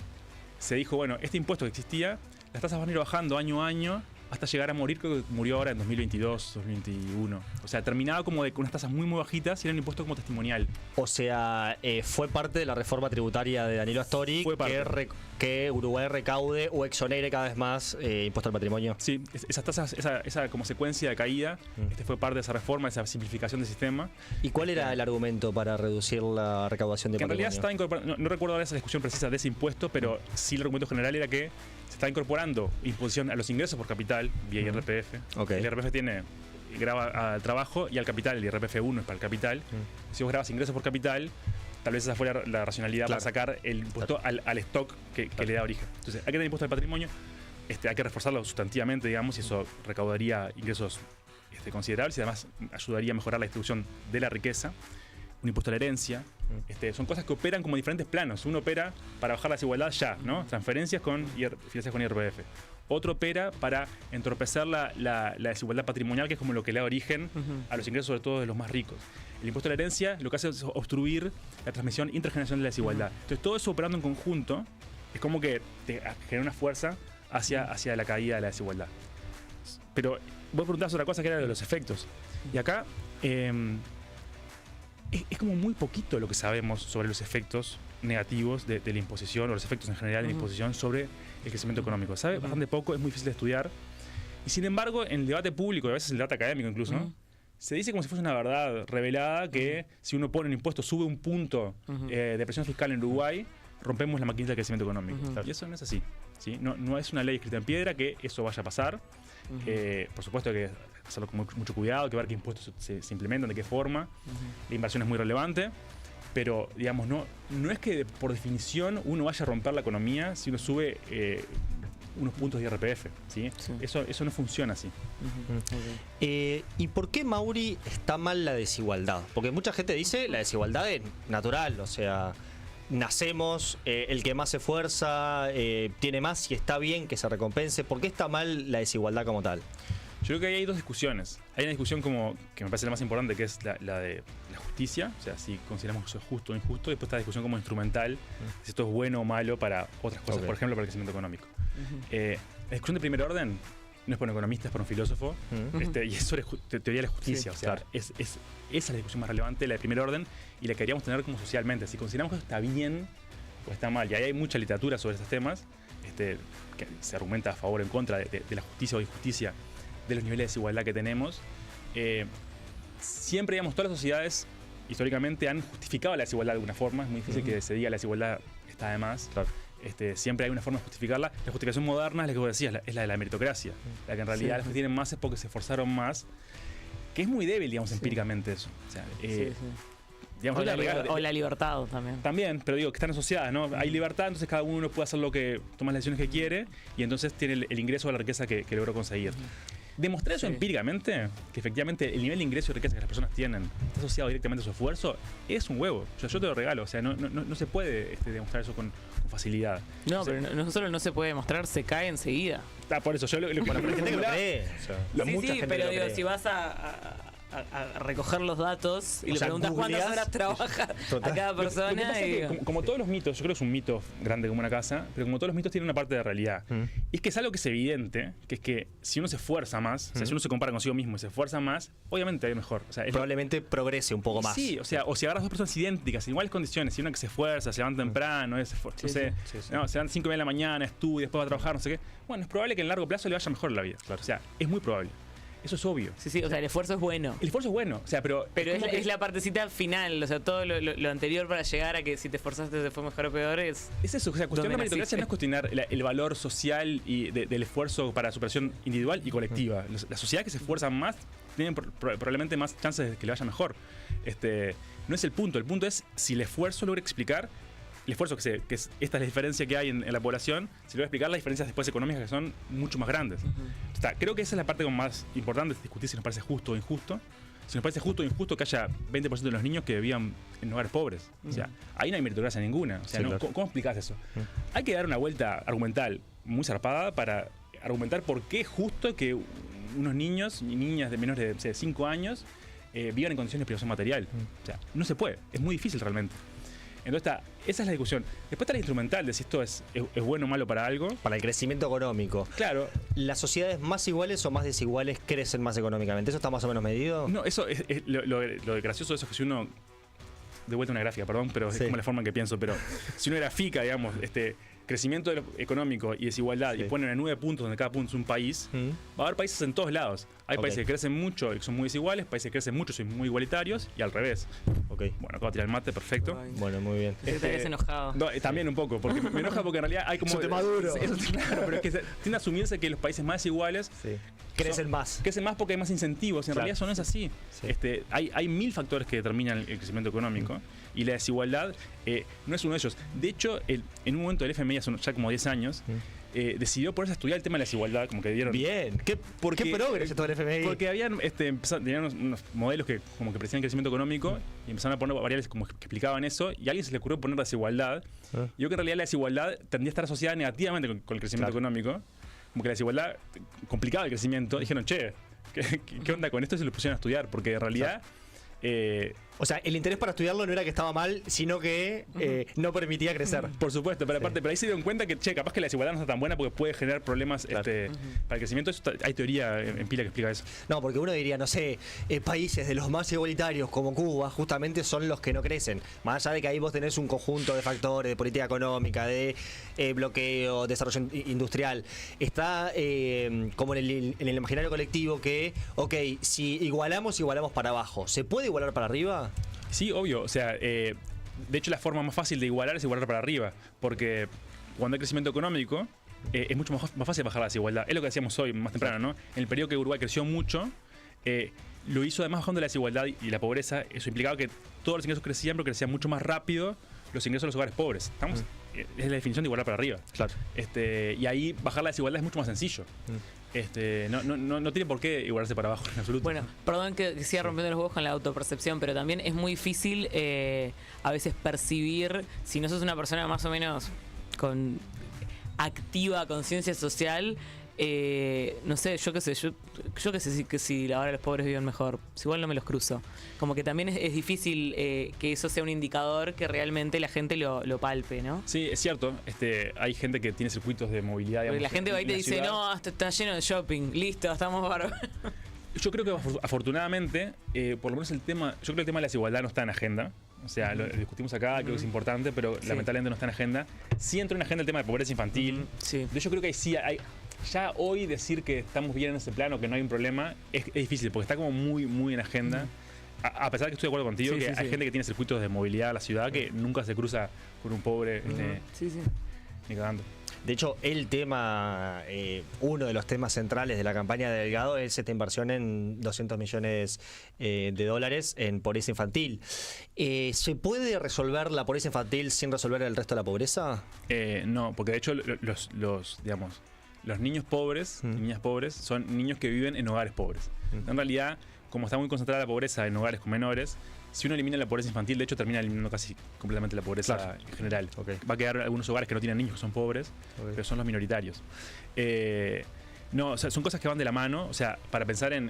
se dijo, bueno, este impuesto que existía, las tasas van a ir bajando año a año hasta llegar a morir, creo que murió ahora en 2022, 2021. O sea, terminaba como con unas tasas muy, muy bajitas y era un impuesto como testimonial. O sea, fue parte de la reforma tributaria de Danilo Astori que Uruguay recaude o exonere cada vez más impuesto al patrimonio. Sí, esas tasas, esa como secuencia de caída, fue parte de esa reforma, de esa simplificación del sistema. ¿Y cuál era el argumento para reducir la recaudación de que patrimonio? En realidad estaba incorporando, no recuerdo ahora esa discusión precisa de ese impuesto, pero sí el argumento general era que se está incorporando imposición a los ingresos por capital vía IRPF. Okay. El IRPF graba al trabajo y al capital. El IRPF 1 es para el capital. Si vos grabas ingresos por capital, tal vez esa fue la racionalidad para sacar el impuesto al stock que le da origen. Entonces, hay que tener impuesto al patrimonio, hay que reforzarlo sustantivamente, digamos, y eso recaudaría ingresos considerables y además ayudaría a mejorar la distribución de la riqueza. Un impuesto a la herencia. Son cosas que operan como diferentes planos. Uno opera para bajar la desigualdad ya, ¿no? Transferencias con financiaciones con IRPF. otro opera para entorpecer la desigualdad patrimonial, que es como lo que le da origen a los ingresos, sobre todo de los más ricos. El impuesto a la herencia lo que hace es obstruir la transmisión intergeneracional de la desigualdad. Entonces, todo eso operando en conjunto es como que te genera una fuerza hacia la caída de la desigualdad. Pero vos preguntabas otra cosa que era de los efectos. Y acá es como muy poquito lo que sabemos sobre los efectos negativos de la imposición, o los efectos en general de la imposición sobre el crecimiento económico. Sabe bastante poco, es muy difícil de estudiar. Y sin embargo, en el debate público, y a veces en el debate académico incluso, ¿no? Se dice como si fuese una verdad revelada que si uno pone un impuesto, sube un punto de presión fiscal en Uruguay, rompemos la maquinita del crecimiento económico. Y eso no es así. ¿Sí? No es una ley escrita en piedra que eso vaya a pasar. Por supuesto hay que hacerlo con mucho cuidado, hay que ver qué impuestos se implementan, de qué forma. La inversión es muy relevante. Pero, digamos, no es que por definición uno vaya a romper la economía si uno sube unos puntos de IRPF. ¿Sí? Sí. Eso no funciona así. ¿Y por qué, Mauri, está mal la desigualdad? Porque mucha gente dice la desigualdad es natural, o sea, nacemos, el que más se esfuerza tiene más y está bien que se recompense. ¿Por qué está mal la desigualdad como tal? Yo creo que ahí hay dos discusiones. Hay una discusión como que me parece la más importante, que es la de la justicia, o sea, si consideramos que eso es justo o injusto. Después está la discusión como instrumental, si esto es bueno o malo para otras cosas, por ejemplo, para el crecimiento económico. La discusión de primer orden no es por un economista, es por un filósofo, y es sobre teoría de la justicia. Sí, o sea, claro. Esa es la discusión más relevante, la de primer orden, y la que queríamos tener como socialmente. Si consideramos que esto está bien o está mal, y ahí hay mucha literatura sobre estos temas, que se argumenta a favor o en contra de la justicia o injusticia, de los niveles de desigualdad que tenemos. Siempre, digamos, todas las sociedades históricamente han justificado la desigualdad de alguna forma. Es muy difícil que se diga la desigualdad está de más. Claro. Siempre hay una forma de justificarla. La justificación moderna es la que vos decías, es la de la meritocracia. La que en realidad los que tienen más es porque se esforzaron más, que es muy débil, digamos, empíricamente eso. O sea, digamos, o la libertad también. También, pero digo, que están asociadas, ¿no? Hay libertad, entonces cada uno puede hacer lo que toma las decisiones que quiere y entonces tiene el ingreso a la riqueza que logró conseguir. Demostrar eso empíricamente, que efectivamente el nivel de ingreso y riqueza que las personas tienen está asociado directamente a su esfuerzo, es un huevo. O sea, yo te lo regalo. O sea, no se puede demostrar eso con facilidad. No, o sea, pero no solo no se puede demostrar, se cae enseguida. Por eso, yo bueno, pero hay gente que lo cree. O sea, sí, pero digo, si vas a recoger los datos y le preguntas cuántas horas trabaja a cada persona. Como todos los mitos, yo creo que es un mito grande como una casa, pero como todos los mitos tienen una parte de realidad. Y es que es algo que es evidente, que es que si uno se esfuerza más, o sea, si uno se compara consigo mismo y se esfuerza más, obviamente hay mejor. O sea, probablemente progrese un poco más. Sí, o sea, o si agarras dos personas idénticas, en iguales condiciones, si una que se esfuerza, se levanta temprano, se levanta 5 de la mañana, estudia, después va a trabajar, no sé qué, bueno, es probable que en largo plazo le vaya mejor la vida. Claro. O sea, es muy probable. Eso es obvio. Sí, o sea, el esfuerzo es bueno. El esfuerzo es bueno, o sea, pero es la partecita final, o sea, todo lo anterior para llegar a que si te esforzaste te fue mejor o peor es eso, o sea, cuestionar la meritocracia no es cuestionar el valor social y del esfuerzo para superación individual y colectiva. Las sociedades que se esfuerzan más tienen probablemente más chances de que le vaya mejor. No es el punto es si el esfuerzo logra explicar el esfuerzo que es esta es la diferencia que hay en la población, se le va a explicar las diferencias después económicas que son mucho más grandes. O sea, creo que esa es la parte más importante de discutir si nos parece justo o injusto. Si nos parece justo o injusto que haya 20% de los niños que vivían en hogares pobres. O sea, ahí no hay meritocracia ninguna. O sea, ¿cómo explicás eso? Hay que dar una vuelta argumental muy zarpada para argumentar por qué es justo que unos niños y niñas de menores de 5 años vivan en condiciones de privación material. O sea, no se puede. Es muy difícil realmente. Entonces esa es la discusión. Después está la instrumental de si esto es bueno o malo para algo. Para el crecimiento económico. Claro. ¿Las sociedades más iguales o más desiguales crecen más económicamente? ¿Eso está más o menos medido? No, eso es lo gracioso de eso es que si uno... De vuelta una gráfica, perdón, pero es como la forma en que pienso. Pero si uno grafica, digamos, crecimiento económico y desigualdad y pone en 9 puntos donde cada punto es un país, va a haber países en todos lados. Hay países que crecen mucho y que son muy desiguales, países que crecen mucho y son muy igualitarios, y al revés. Bueno, acabo de tirar el mate, perfecto. Bueno, muy bien. Estarías enojado. No, también un poco, porque me enoja porque en realidad hay como... Es un tema duro. Claro, pero es que tiende a asumirse que los países más iguales crecen más. Crecen más porque hay más incentivos. En realidad eso no es así. Hay 1000 factores que determinan el crecimiento económico. Y la desigualdad no es uno de ellos. De hecho, en un momento el FMI, hace ya como 10 años, decidió ponerse a estudiar el tema de la desigualdad, como que dieron... Bien. ¿Por qué progreso todo el FMI? Porque tenían unos modelos que como que predecían el crecimiento económico y empezaron a poner variables como que explicaban eso, y a alguien se le ocurrió poner desigualdad. Y yo creo que en realidad la desigualdad tendría a estar asociada negativamente con el crecimiento económico, como que la desigualdad complicaba el crecimiento, dijeron, che, ¿qué onda con esto? Y se lo pusieron a estudiar, porque en realidad... O sea, el interés para estudiarlo no era que estaba mal, sino que no permitía crecer. Por supuesto, pero aparte, pero ahí se dieron cuenta que, che, capaz que la desigualdad no está tan buena porque puede generar problemas para el crecimiento. Hay teoría empírica que explica eso. No, porque uno diría, no sé, países de los más igualitarios como Cuba, justamente son los que no crecen. Más allá de que ahí vos tenés un conjunto de factores, de política económica, de bloqueo, desarrollo industrial. Está como en el imaginario colectivo que, ok, si igualamos para abajo. ¿Se puede igualar para arriba? Sí, obvio. O sea, de hecho la forma más fácil de igualar es igualar para arriba. Porque cuando hay crecimiento económico, es mucho más fácil bajar la desigualdad. Es lo que decíamos hoy, más temprano, ¿no? En el periodo que Uruguay creció mucho, lo hizo además bajando la desigualdad y la pobreza. Eso implicaba que todos los ingresos crecían, pero crecían mucho más rápido los ingresos de los hogares pobres. Es la definición de igualar para arriba. Claro. Y ahí bajar la desigualdad es mucho más sencillo. No tiene por qué igualarse para abajo en absoluto. Bueno, perdón que siga rompiendo los huevos con la autopercepción, pero también es muy difícil a veces percibir, si no sos una persona más o menos con activa conciencia social, no sé, yo qué sé que si ahora los pobres viven mejor, si igual no me los cruzo. Como que también es difícil que eso sea un indicador que realmente la gente lo palpe, ¿no? Sí, es cierto. Hay gente que tiene circuitos de movilidad. Porque la gente va y te dice, no, está lleno de shopping, listo, estamos bárbaros. Yo creo que afortunadamente, por lo menos yo creo que el tema de la desigualdad no está en agenda. O sea, lo discutimos acá, creo que es importante, pero lamentablemente no está en agenda. Sí entra en agenda el tema de pobreza infantil. Sí. Yo creo que ahí sí hay... Ya hoy decir que estamos bien en ese plano, que no hay un problema, es difícil, porque está como muy, muy en agenda. A pesar de que estoy de acuerdo contigo, que hay gente que tiene circuitos de movilidad a la ciudad que nunca se cruza con un pobre ni cagando. De hecho, el tema, uno de los temas centrales de la campaña de Delgado es esta inversión en $200 millones de dólares en pobreza infantil. ¿Se puede resolver la pobreza infantil sin resolver el resto de la pobreza? No, porque de hecho los niños pobres y niñas pobres son niños que viven en hogares pobres. En realidad, como está muy concentrada la pobreza en hogares con menores, si uno elimina la pobreza infantil, de hecho termina eliminando casi completamente la pobreza en general. Va a quedar algunos hogares que no tienen niños, que son pobres, pero son los minoritarios. No, o sea, son cosas que van de la mano. O sea, para pensar en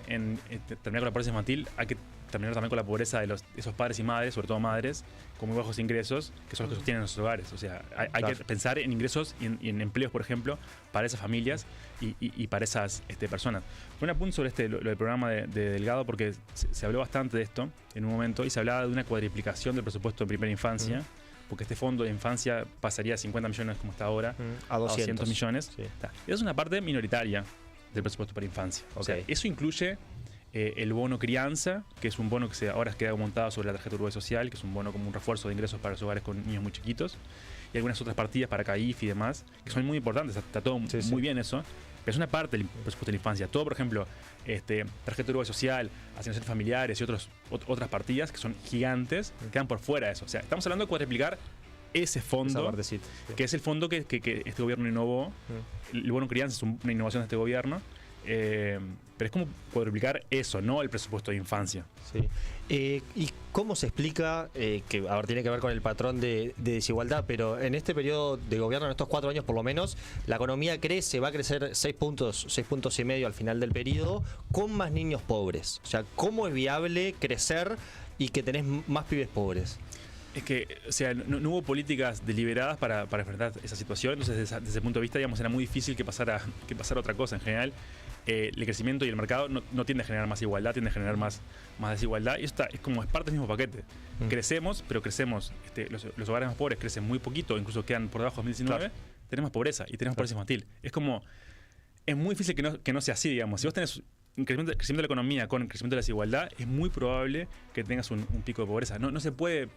terminar con la pobreza infantil, hay que terminar también con la pobreza de esos padres y madres, sobre todo madres, con muy bajos ingresos, que son los que sostienen nuestros hogares. O sea, hay que pensar en ingresos y en empleos, por ejemplo, para esas familias y para esas personas. Un apunte sobre lo del programa de Delgado, porque se habló bastante de esto en un momento, y se hablaba de una cuadriplicación del presupuesto en primera infancia, porque este fondo de infancia pasaría de 50 millones como está ahora a 200 millones. Sí. Es una parte minoritaria del presupuesto para infancia. O sea, eso incluye el bono crianza, que es un bono que ahora queda montado sobre la tarjeta Uruguay Social, que es un bono como un refuerzo de ingresos para los hogares con niños muy chiquitos, y algunas otras partidas para CAIF y demás, que son muy importantes. Está todo muy bien eso, pero es una parte del presupuesto de la infancia. Todo, por ejemplo, tarjeta Uruguay Social, asignaciones familiares y otras partidas que son gigantes, quedan por fuera de eso. O sea, estamos hablando de cuadriplicar ese fondo, que es el fondo que este gobierno innovó. El bono crianza es una innovación de este gobierno. Pero es como cuadruplicar eso, no el presupuesto de infancia. Sí. ¿Y cómo se explica, que a ver, tiene que ver con el patrón de desigualdad, pero en este periodo de gobierno, en estos 4 años por lo menos, la economía va a crecer 6 puntos y medio al final del periodo, con más niños pobres? O sea, ¿cómo es viable crecer y que tenés más pibes pobres? Es que, o sea, no hubo políticas deliberadas para enfrentar esa situación. Entonces, desde ese punto de vista, digamos, era muy difícil que pasara otra cosa. En general, el crecimiento y el mercado no tiende a generar más igualdad, tiende a generar más desigualdad. Y esto es parte del mismo paquete. Crecemos, pero crecemos. Los hogares más pobres crecen muy poquito, incluso quedan por debajo de 2019. Tenemos pobreza y tenemos pobreza infantil. Es muy difícil que no sea así, digamos. Si vos tenés un crecimiento de la economía con el crecimiento de la desigualdad, es muy probable que tengas un pico de pobreza. No se puede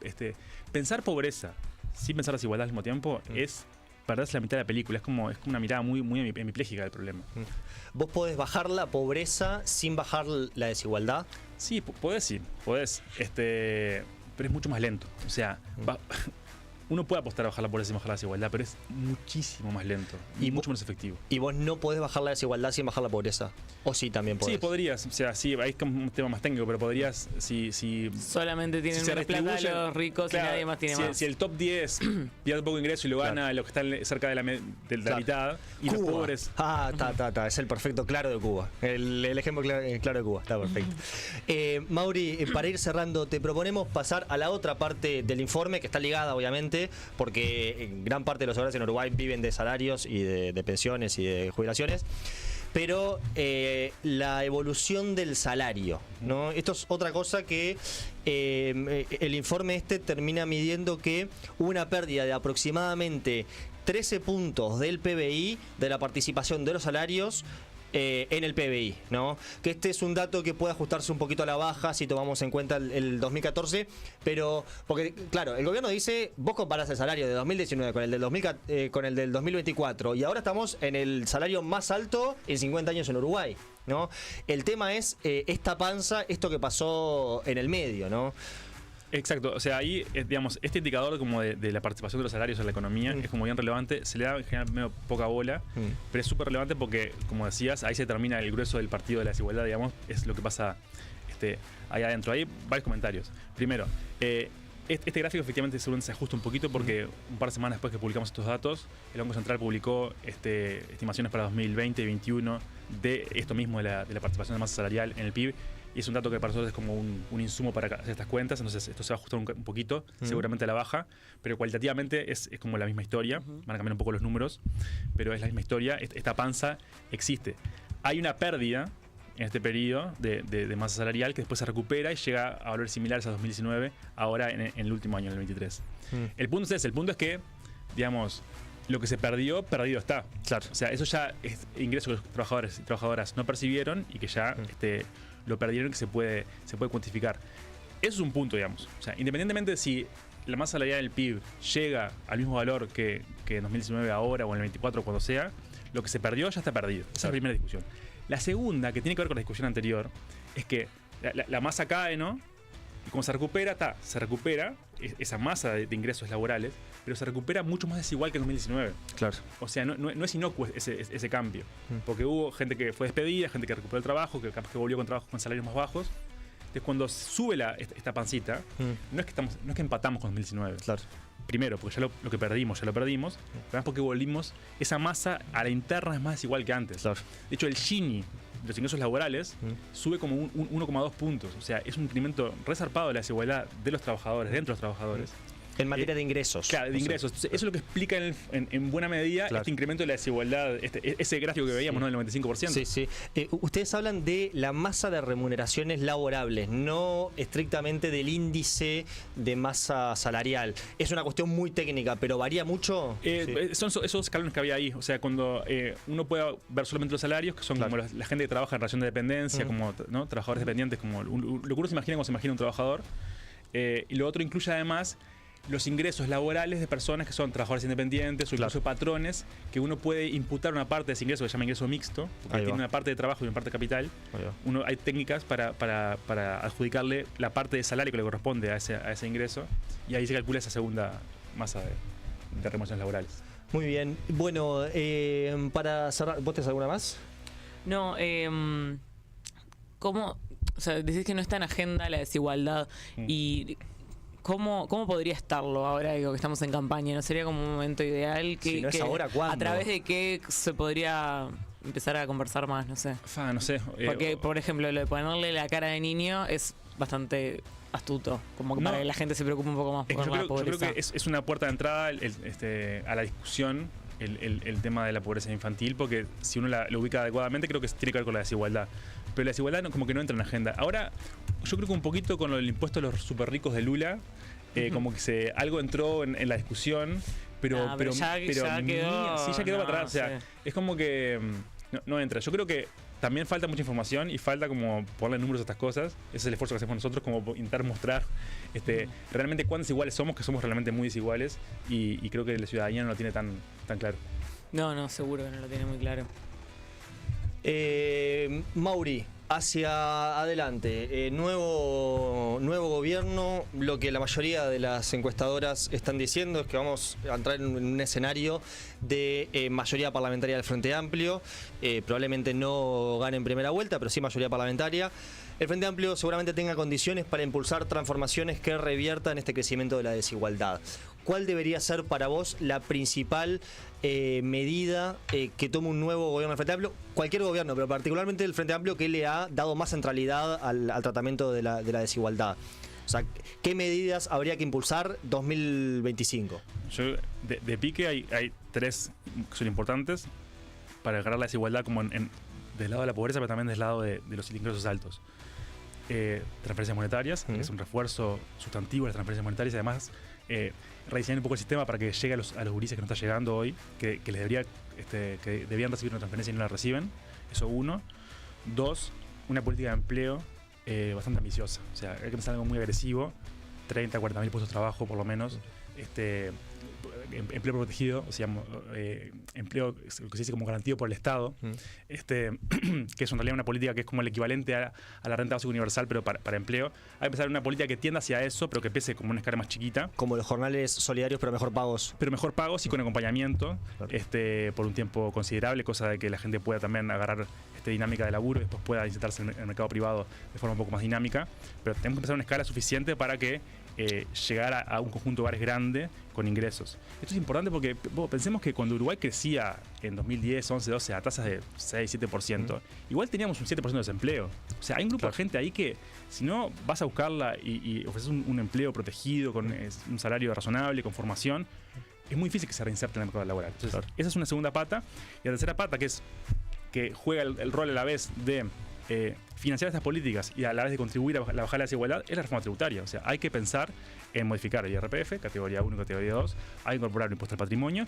pensar pobreza sin pensar desigualdad al mismo tiempo, es perderse la mitad de la película. Es como una mirada muy hemipléjica del problema. ¿Vos podés bajar la pobreza sin bajar la desigualdad? Sí, podés, pero es mucho más lento. O sea, uno puede apostar a bajar la pobreza y bajar la desigualdad, pero es muchísimo más lento y mucho menos efectivo. Y vos no podés bajar la desigualdad sin bajar la pobreza. O sí, también podés. Sí, podrías. O sea, sí, ahí es como un tema más técnico, pero podrías, si solamente tienen se más plata redistribuye, los ricos claro, y nadie más tiene más. Si el top 10 pierde poco ingreso y lo gana lo que está cerca de la mitad, y Cuba. los pobres... Es el perfecto claro de Cuba. El ejemplo claro de Cuba. Está perfecto. Mauri, para ir cerrando, te proponemos pasar a la otra parte del informe, que está ligada, obviamente, porque gran parte de los hogares en Uruguay viven de salarios y de pensiones y de jubilaciones. Pero la evolución del salario, ¿no? Esto es otra cosa que el informe termina midiendo que hubo una pérdida de aproximadamente 13 puntos del PBI, de la participación de los salarios en el PBI, ¿no? Que este es un dato que puede ajustarse un poquito a la baja si tomamos en cuenta el 2014, pero porque claro, el gobierno dice, vos comparás el salario de 2019 con el del 2024 y ahora estamos en el salario más alto en 50 años en Uruguay, ¿no? El tema es esta panza, esto que pasó en el medio, ¿no? Exacto, o sea, ahí, digamos, este indicador como de la participación de los salarios en la economía es como bien relevante, se le da en general medio poca bola, pero es súper relevante porque, como decías, ahí se termina el grueso del partido de la desigualdad, digamos, es lo que pasa ahí adentro. Hay varios comentarios. Primero, este gráfico efectivamente seguramente se ajusta un poquito porque un par de semanas después que publicamos estos datos, el Banco Central publicó estimaciones para 2020 y 2021 de esto mismo, de la participación de masa salarial en el PIB. Y es un dato que para nosotros es como un insumo para hacer estas cuentas, entonces esto se va a ajustar un poquito, seguramente a la baja, pero cualitativamente es como la misma historia, van a cambiar un poco los números, pero es la misma historia, esta panza existe. Hay una pérdida en este periodo de masa salarial que después se recupera y llega a valores similares a 2019, ahora en el último año, en el 23. El punto es ese, el punto es que, digamos, lo que se perdido está. Claro. O sea, eso ya es ingreso que los trabajadores y trabajadoras no percibieron y que ya lo perdieron, que se puede cuantificar. Eso es un punto, digamos. O sea, independientemente de si la masa salarial del PIB llega al mismo valor que en 2019 ahora o en el 24 cuando sea, lo que se perdió ya está perdido. Esa es la primera discusión. La segunda, que tiene que ver con la discusión anterior, es que la masa cae, ¿no? Y como se recupera esa masa de ingresos laborales, pero se recupera mucho más desigual que en 2019. Claro. O sea, no es inocuo ese cambio. Porque hubo gente que fue despedida, gente que recuperó el trabajo, que capaz que volvió con trabajos con salarios más bajos. Entonces, cuando sube esta pancita, no es que empatamos con 2019. Claro. Primero, porque ya lo que perdimos, ya lo perdimos. Además, porque volvimos, esa masa a la interna es más desigual que antes. Claro. De hecho, el Gini, los ingresos laborales, sube como 1,2 puntos. O sea, es un incremento resarpado de la desigualdad de los trabajadores, dentro de los trabajadores. En materia de ingresos. Claro, de ingresos. Entonces, eso es lo que explica en buena medida este incremento de la desigualdad, ese gráfico que veíamos, ¿no? Del 95%. Sí, sí. Ustedes hablan de la masa de remuneraciones laborables, no estrictamente del índice de masa salarial. Es una cuestión muy técnica, pero varía mucho. Son esos escalones que había ahí. O sea, cuando uno puede ver solamente los salarios, que son como la gente que trabaja en relación de dependencia, como, ¿no? Trabajadores dependientes, como lo que uno se imagina cuando se imagina un trabajador. Y lo otro incluye además los ingresos laborales de personas que son trabajadores independientes o incluso patrones, que uno puede imputar una parte de ese ingreso que se llama ingreso mixto, porque tiene una parte de trabajo y una parte de capital. Hay técnicas para adjudicarle la parte de salario que le corresponde a ese ingreso, y ahí se calcula esa segunda masa de remuneraciones laborales. Muy bien. Bueno, para cerrar, ¿vos tenés alguna más? No, ¿cómo? O sea, decís que no está en agenda la desigualdad y... ¿Cómo podría estarlo ahora digo, que estamos en campaña? ¿No sería como un momento ideal? Si no es ahora, ¿cuándo? ¿A través de qué se podría empezar a conversar más? No sé. No sé. Porque, por ejemplo, lo de ponerle la cara de niño es bastante astuto. Como que para que la gente se preocupe un poco más por la pobreza. Yo creo que es una puerta de entrada a la discusión el tema de la pobreza infantil, porque si uno lo ubica adecuadamente, creo que tiene que ver con la desigualdad. Pero la desigualdad como que no entra en la agenda. Ahora, yo creo que un poquito con el impuesto a los súper ricos de Lula, como que algo entró en la discusión, pero ya quedó. Sí, ya quedó para atrás. O sea, es como que no entra. Yo creo que también falta mucha información y falta como ponerle números a estas cosas. Ese es el esfuerzo que hacemos nosotros, como intentar mostrar realmente cuán desiguales somos, que somos realmente muy desiguales, y creo que la ciudadanía no lo tiene tan claro. No, seguro que no lo tiene muy claro. Mauri, Hacia adelante, nuevo gobierno, lo que la mayoría de las encuestadoras están diciendo es que vamos a entrar en un escenario de mayoría parlamentaria del Frente Amplio, probablemente no gane en primera vuelta, pero sí mayoría parlamentaria. El Frente Amplio seguramente tenga condiciones para impulsar transformaciones que reviertan este crecimiento de la desigualdad. ¿Cuál debería ser para vos la principal medida que tome un nuevo gobierno del Frente Amplio? Cualquier gobierno, pero particularmente el Frente Amplio, que le ha dado más centralidad al tratamiento de la desigualdad. O sea, ¿qué medidas habría que impulsar 2025? Yo, de pique hay tres que son importantes para agarrar la desigualdad como del lado de la pobreza, pero también del lado de los ingresos altos. Transferencias monetarias, que es un refuerzo sustantivo de las transferencias monetarias, y además rediseñar un poco el sistema para que llegue a los gurises que no está llegando hoy, que les que debían recibir una transferencia y no la reciben. Eso uno. Dos, una política de empleo bastante ambiciosa. O sea, hay que pensar algo muy agresivo, 30, 40 mil puestos de trabajo por lo menos, empleo protegido, o sea, empleo que se dice como garantido por el Estado, que es en realidad una política que es como el equivalente a la renta básica universal, pero para empleo. Hay que empezar una política que tienda hacia eso, pero que empiece como una escala más chiquita. Como los jornales solidarios, pero mejor pagos. Pero mejor pagos y con acompañamiento, por un tiempo considerable, cosa de que la gente pueda también agarrar dinámica de laburo y después pueda insertarse en el mercado privado de forma un poco más dinámica. Pero tenemos que empezar una escala suficiente para que llegar a un conjunto de hogares grande con ingresos. Esto es importante porque pensemos que cuando Uruguay crecía en 2010, 11, 12 a tasas de 6, 7%, igual teníamos un 7% de desempleo. O sea, hay un grupo de gente ahí que si no vas a buscarla y ofreces un empleo protegido con un salario razonable, con formación, es muy difícil que se reinserte en el mercado laboral. Entonces, esa es una segunda pata. Y la tercera pata, que juega el rol a la vez de financiar estas políticas y a la vez de contribuir a bajar la desigualdad, es la reforma tributaria. O sea, hay que pensar en modificar el IRPF, categoría 1 y categoría 2, hay que incorporar el impuesto al patrimonio,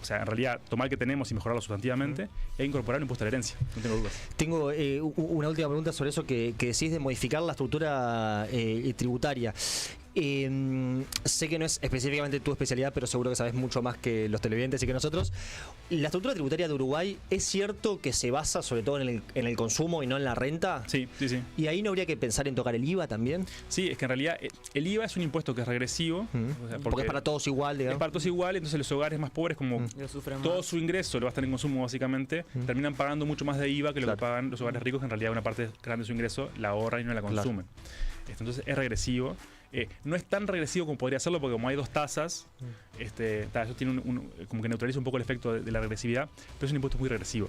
o sea, en realidad tomar el que tenemos y mejorarlo sustantivamente, y hay que incorporar el impuesto a la herencia. No tengo dudas. Tengo una última pregunta sobre eso que decís de modificar la estructura tributaria. Sé que no es específicamente tu especialidad, pero seguro que sabes mucho más que los televidentes y que nosotros. ¿La estructura tributaria de Uruguay es cierto que se basa sobre todo en el consumo y no en la renta? Sí. ¿Y ahí no habría que pensar en tocar el IVA también? Sí, es que en realidad el IVA es un impuesto que es regresivo. O sea, porque es para todos igual, digamos. Es para todos igual, entonces los hogares más pobres, como todo su ingreso lo gastan en consumo básicamente, terminan pagando mucho más de IVA que lo que pagan los hogares ricos, que en realidad una parte grande de su ingreso la ahorran y no la consumen. Entonces es regresivo. No es tan regresivo como podría serlo, porque como hay dos tasas, eso tiene como que neutraliza un poco el efecto de la regresividad, pero es un impuesto muy regresivo.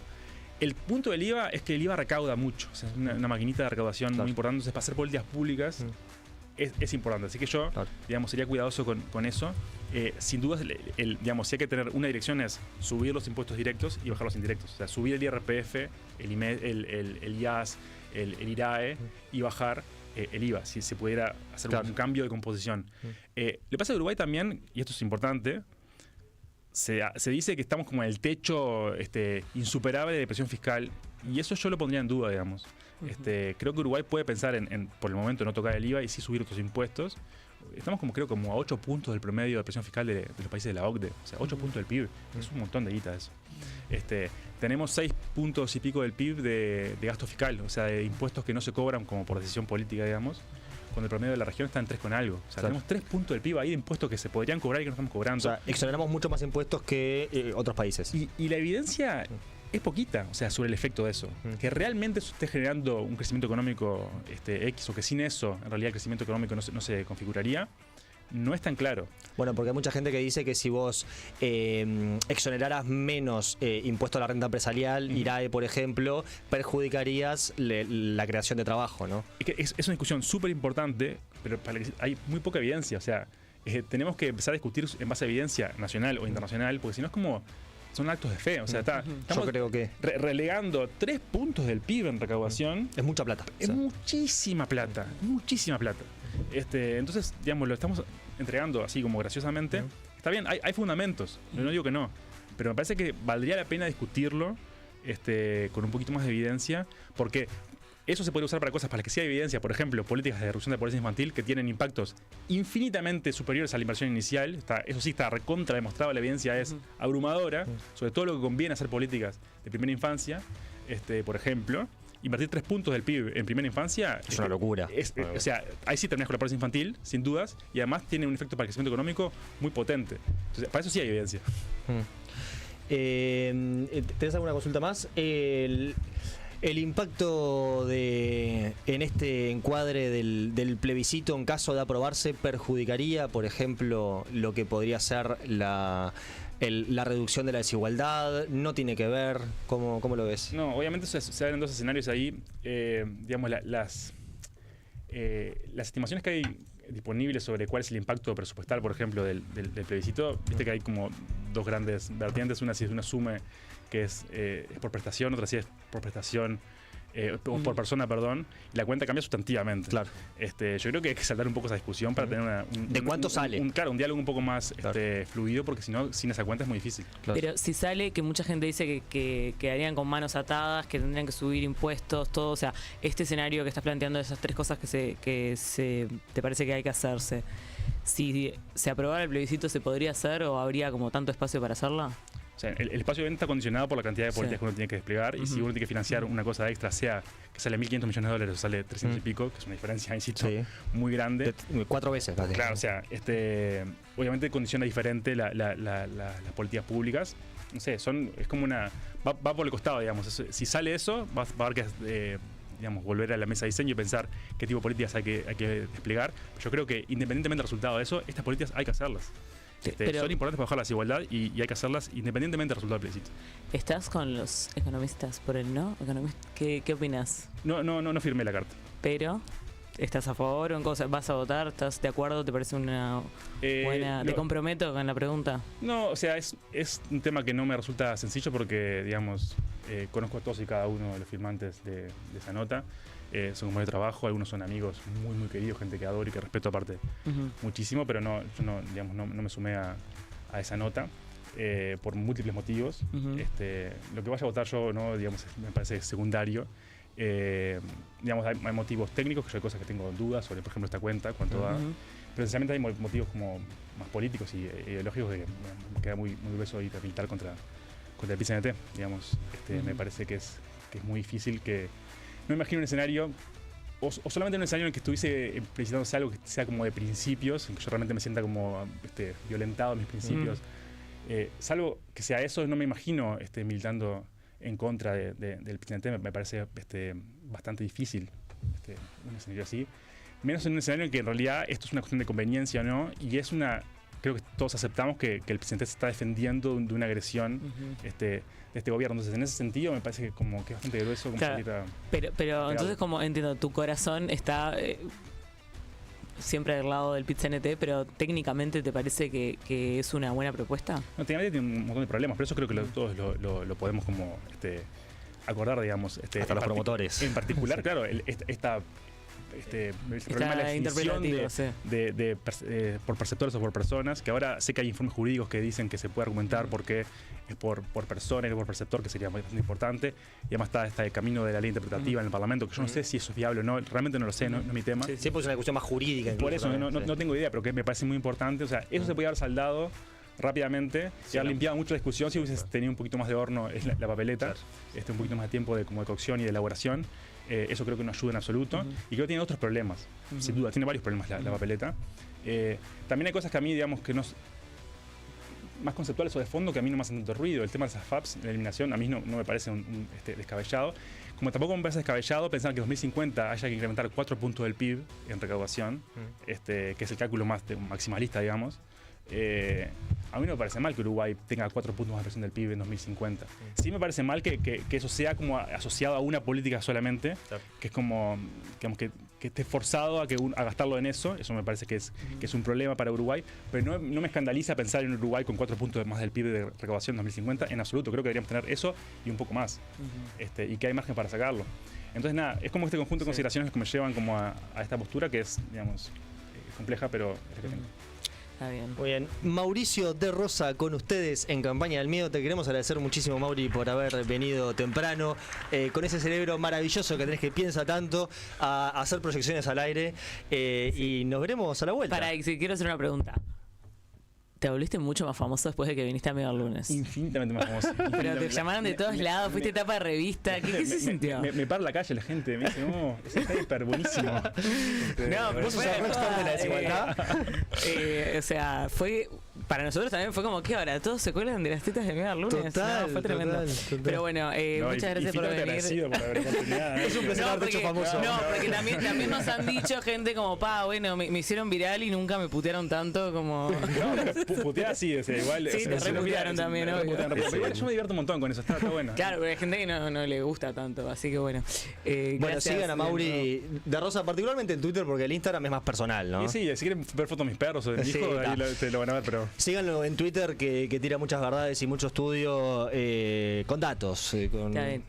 El punto del IVA es que el IVA recauda mucho, o sea, es una maquinita de recaudación muy importante, entonces para hacer políticas públicas es importante. Así que yo, digamos, sería cuidadoso con eso. Sin duda, digamos, si hay que tener una dirección es subir los impuestos directos y bajar los indirectos. O sea, subir el IRPF, el IAS, el IRAE y bajar el IVA, si se pudiera hacer un cambio de composición. Lo que pasa en Uruguay también, y esto es importante, se dice que estamos como en el techo insuperable de presión fiscal, y eso yo lo pondría en duda, digamos. Creo que Uruguay puede pensar en por el momento, no tocar el IVA y sí subir otros impuestos. Estamos como a 8 puntos del promedio de presión fiscal de los países de la OCDE. O sea, 8 puntos del PIB. Es un montón de guita eso. Tenemos 6 puntos y pico del PIB de gasto fiscal, o sea, de impuestos que no se cobran como por decisión política, digamos, cuando el promedio de la región está en 3 con algo. O sea, tenemos 3 puntos del PIB ahí de impuestos que se podrían cobrar y que no estamos cobrando. O sea, exoneramos mucho más impuestos que otros países. Y la evidencia es poquita, o sea, sobre el efecto de eso. Que realmente eso esté generando un crecimiento económico X, o que sin eso, en realidad, el crecimiento económico no se configuraría, no es tan claro. Bueno, porque hay mucha gente que dice que si vos exoneraras menos impuesto a la renta empresarial, IRAE, por ejemplo, perjudicarías la creación de trabajo, ¿no? Es una discusión súper importante, pero hay muy poca evidencia. O sea, tenemos que empezar a discutir en base a evidencia nacional o internacional, porque si no es como... son actos de fe, o sea, estamos yo creo que relegando 3 puntos del PIB en recaudación. Es mucha plata. Es muchísima plata, muchísima plata. Entonces, digamos, lo estamos entregando así como graciosamente. Está bien, hay fundamentos, no digo que no, pero me parece que valdría la pena discutirlo con un poquito más de evidencia, porque eso se puede usar para cosas para las que sí hay evidencia, por ejemplo, políticas de reducción de pobreza infantil que tienen impactos infinitamente superiores a la inversión inicial. Eso sí está recontra demostrado, la evidencia es abrumadora, sobre todo lo que conviene hacer políticas de primera infancia, por ejemplo. invertir 3 puntos del PIB en primera infancia es una locura. O sea, ahí sí terminas con la pobreza infantil, sin dudas, y además tiene un efecto para el crecimiento económico muy potente. Entonces, para eso sí hay evidencia. ¿Tenés alguna consulta más? El impacto en este encuadre del plebiscito en caso de aprobarse perjudicaría, por ejemplo, lo que podría ser la reducción de la desigualdad. ¿No tiene que ver? ¿Cómo lo ves? No, obviamente se dan 2 escenarios ahí. Digamos, las estimaciones que hay disponibles sobre cuál es el impacto presupuestal, por ejemplo, del plebiscito, viste que hay como 2 grandes vertientes. Una si es una suma que es por prestación, otra si es por prestación, por persona, perdón, y la cuenta cambia sustantivamente. Claro. Yo creo que hay que saltar un poco esa discusión para tener ¿De cuánto sale? Claro, un diálogo un poco más fluido, porque si no, sin esa cuenta es muy difícil. Claro. Pero si sale que mucha gente dice que quedarían con manos atadas, que tendrían que subir impuestos, todo, o sea, este escenario que estás planteando, esas 3 cosas que te parece que hay que hacerse, si se aprobara el plebiscito, ¿se podría hacer o habría como tanto espacio para hacerla? O sea, el espacio de venta está condicionado por la cantidad de políticas que uno tiene que desplegar, y si uno tiene que financiar una cosa extra, sea que sale $1.500 millones o sale 300 y pico, que es una diferencia, insisto, muy grande. 4 veces casi. Claro, o sea, obviamente condiciona diferente las políticas públicas. No sé, es como va por el costado, digamos. Si sale eso, va a haber que digamos, volver a la mesa de diseño y pensar qué tipo de políticas hay que desplegar. Yo creo que independientemente del resultado de eso, estas políticas hay que hacerlas. Son importantes para bajar la desigualdad y hay que hacerlas independientemente del resultado del plebiscito. ¿Estás con los economistas por el no? ¿Qué opinas? No firmé la carta. Pero, ¿estás a favor o en cosa? ¿Vas a votar? ¿Estás de acuerdo? ¿Te parece una buena? ¿Te comprometo con la pregunta? No, o sea, es un tema que no me resulta sencillo porque, digamos, conozco a todos y cada uno de los firmantes de esa nota. Son compañeros de trabajo, algunos son amigos muy, muy queridos, gente que adoro y que respeto aparte muchísimo, pero yo no me sumé a esa nota por múltiples motivos. Lo que vaya a votar yo, digamos, me parece secundario. Digamos, hay motivos técnicos, que yo hay cosas que tengo dudas sobre, por ejemplo, esta cuenta, cuánto da. Pero esencialmente hay motivos como más políticos y ideológicos que me queda muy grueso ir a militar contra el PIT-CNT, digamos. Me parece que es muy difícil que... No me imagino un escenario, o solamente un escenario en el que estuviese felicitándose algo que sea como de principios, en que yo realmente me sienta como violentado en mis principios. Salvo que sea eso, no me imagino militando en contra del PIT-CNT. Me parece bastante difícil un escenario así. Menos en un escenario en que en realidad esto es una cuestión de conveniencia o no, y es creo que todos aceptamos que el PIT-CNT se está defendiendo de una agresión de este gobierno. Entonces, en ese sentido, me parece que es bastante grueso. Claro, pero entonces, como entiendo, tu corazón está siempre al lado del PIT-CNT, pero técnicamente ¿te parece que es una buena propuesta? No, técnicamente tiene un montón de problemas, pero eso creo que todos lo podemos como acordar, digamos. Hasta los promotores. En particular, claro, el problema de la definición por perceptores o por personas, que ahora sé que hay informes jurídicos que dicen que se puede argumentar porque es por persona y no por perceptor, que sería bastante importante, y además está el camino de la ley interpretativa en el Parlamento, que yo no sé si eso es viable o no, realmente no lo sé, no es mi tema. Sí, pues es una cuestión más jurídica. Por eso no tengo idea, pero que me parece muy importante. O sea, eso se podía haber saldado rápidamente y haber limpiado mucho la discusión si hubiese tenido un poquito más de horno la papeleta, un poquito más de tiempo de cocción y de elaboración. Eso creo que no ayuda en absoluto. Y creo que tiene otros problemas, sin duda, tiene varios problemas la papeleta. También hay cosas que a mí, digamos, que no más conceptuales o de fondo, que a mí no me hacen tanto ruido. El tema de esas FAPs, la eliminación, a mí no me parece descabellado. Como tampoco me parece descabellado pensar que en 2050 haya que incrementar 4 puntos del PIB en recaudación, que es el cálculo más maximalista, digamos. A mí no me parece mal que Uruguay tenga 4 puntos más de presión del PIB en 2050. Sí me parece mal que eso sea como asociado a una política solamente, que es como, digamos, que esté forzado a gastarlo en eso. Eso me parece que es un problema para Uruguay, pero no me escandaliza pensar en Uruguay con 4 puntos más del PIB de recaudación en 2050, en absoluto. Creo que deberíamos tener eso y un poco más, y que hay margen para sacarlo. Entonces nada, es como este conjunto de consideraciones que me llevan como a esta postura, que es, digamos, compleja, pero es la que tengo. Está bien. Muy bien. Mauricio de Rosa con ustedes en Campaña del Miedo. Te queremos agradecer muchísimo, Mauri, por haber venido temprano, con ese cerebro maravilloso que tenés, que piensa tanto, a hacer proyecciones al aire. Y nos veremos a la vuelta. Quiero hacer una pregunta. te volviste mucho más famoso después de que viniste a Mega Lunes. Infinitamente más famoso. Pero te llamaron de todos lados, fuiste tapa de revista. ¿Qué se sintió? Me para la calle la gente, me dice, no, ese paper, buenísimo. No, pero ¿Vos sos el rockstar de la desigualdad? O sea, fue... Para nosotros también fue como, ¿qué ahora? Todos se cuelgan de las tetas de Mega Lunes. Total, No, fue tremendo. total. Pero bueno, muchas gracias por venir. Agradecido por haber oportunidad. Es un placer haberte hecho famoso. No, porque también nos han dicho gente como, bueno, me hicieron viral y nunca me putearon tanto como... No, pero putear sí, o sea, igual. Sí, te reputearon también, obvio. Pero igual yo me divierto un montón con eso, está bueno. Claro, pero hay gente que no le gusta tanto, así que bueno. Bueno, Gracias, sigan a Mauri de Rosa, particularmente en Twitter, porque el Instagram es más personal, ¿no? Y sí, si quieren ver fotos de mis perros o de mi Sí, hijo, está. ahí te lo van a ver, pero. Síganlo en Twitter, que tira muchas verdades y mucho estudio con datos. Está bien.